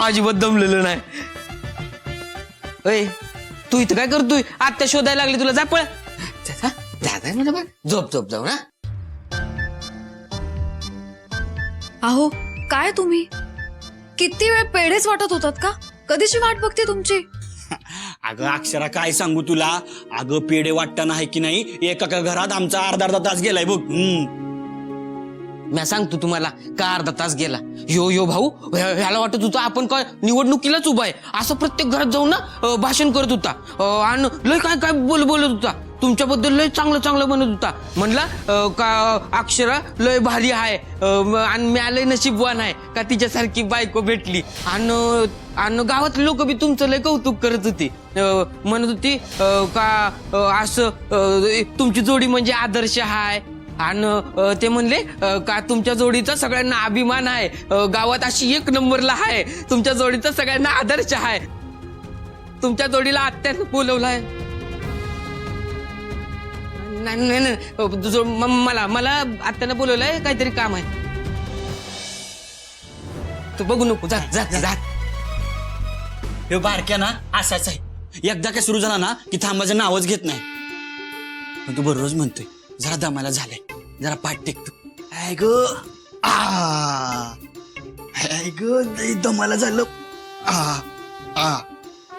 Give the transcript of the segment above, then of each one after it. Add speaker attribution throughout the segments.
Speaker 1: अजिबात दमलेलं नाही. तू इथं काय करतोय? आत्या शोधायला लागली तुला. जा पळ. जाताय म्हणजे बघ. झोप झोप जाऊ ना.
Speaker 2: अहो काय तुम्ही किती वेळ पेढेच वाटत होतात का? कधीची वाट बघते तुमची.
Speaker 3: अगं अक्षरा काय सांगू तुला, अगं पेढे वाटताना आहे की नाही एका घरात आमचा अर्धा तास गेलाय बघ.
Speaker 1: मी सांगतो तुम्हाला का अर्धा तास गेला. यो भाऊ ह्याला वाटत होतं आपण काय निवडणुकीलाच उभा आहे असं प्रत्येक घरात जाऊन ना भाषण करत होता. आणि लय काय काय बोलत होता. तुमच्याबद्दल लय चांगलं म्हणत होता. म्हणला का अक्षरा लय भारी आहे आणि मी लय नशीबवान आहे का तिच्यासारखी बायको भेटली. आणि गावातले लोक बी तुमचं लय कौतुक करत होते. म्हणत होती का असं तुमची जोडी म्हणजे आदर्श आहे. आणि ते म्हणले का तुमच्या जोडीचा सगळ्यांना अभिमान आहे. गावात अशी 1 नंबरला आहे. तुमच्या जोडीचा सगळ्यांना आदर्श आहे. तुमच्या जोडीला आत्यानं बोलवलाय. नाही मला आत्यानं बोलवलंय काहीतरी काम आहे. तू बघू नको. जा जा जा.
Speaker 3: हे बारक्या ना असाच आहे. एकदा काय सुरू झाला ना की थांबाचं नावच घेत नाही. पण तू बरोबर म्हणतोय जरा दमाला झालंय. जरा पाठ टेकतो. ऐ ग दमाला झालं.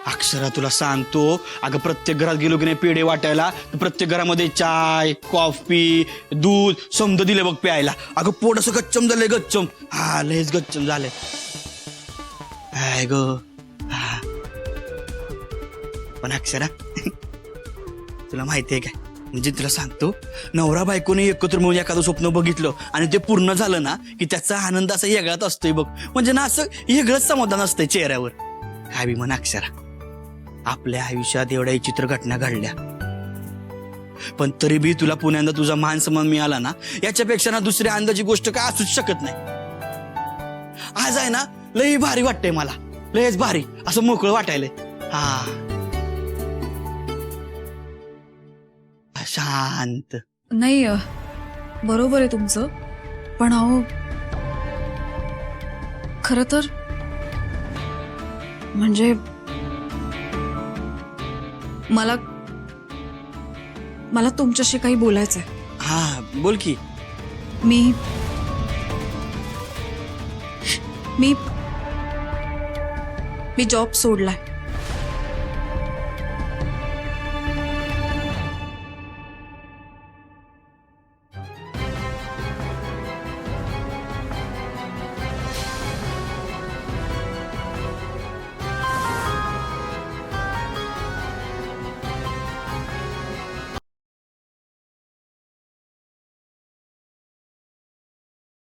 Speaker 3: अक्षरा तुला सांगतो अगं प्रत्येक घरात गेलो की नाही पेढे वाटायला प्रत्येक घरामध्ये चाय कॉफी दूध समद दिले बघ प्यायला. अगं पोट असं गच्चम झालंय गच्चम. लयच गच्चम झालंय. पण अक्षरा तुला माहितीये काय म्हणजे तुला सांगतो नवरा बायकोने एकत्र मिळून एखादं स्वप्न बघितलं आणि ते पूर्ण झालं ना की त्याचा आनंद असा वेगळाच असतोय बघ. म्हणजे ना असं वेगळंच समाधान असतंय चेहऱ्यावर. काय बी म्हण अक्षरा आपल्या आयुष्यात एवढ्या विचित्र घटना घडल्या पण तरी बी तुला पुण्यांदा तुझा मान सन्मान मिळाला ना याच्यापेक्षा ना दुसऱ्या आनंदाची गोष्ट काय असूच शकत नाही. आज आहे ना लय भारी वाटतंय मला. लयच भारी असं मोकळं वाटायलंय. शांत.
Speaker 2: नाही बरोबर आहे तुमचं. पण अहो खरं तर म्हणजे मला तुमच्याशी काही बोलायचंय.
Speaker 3: बोल की.
Speaker 2: मी जॉब सोडलाय.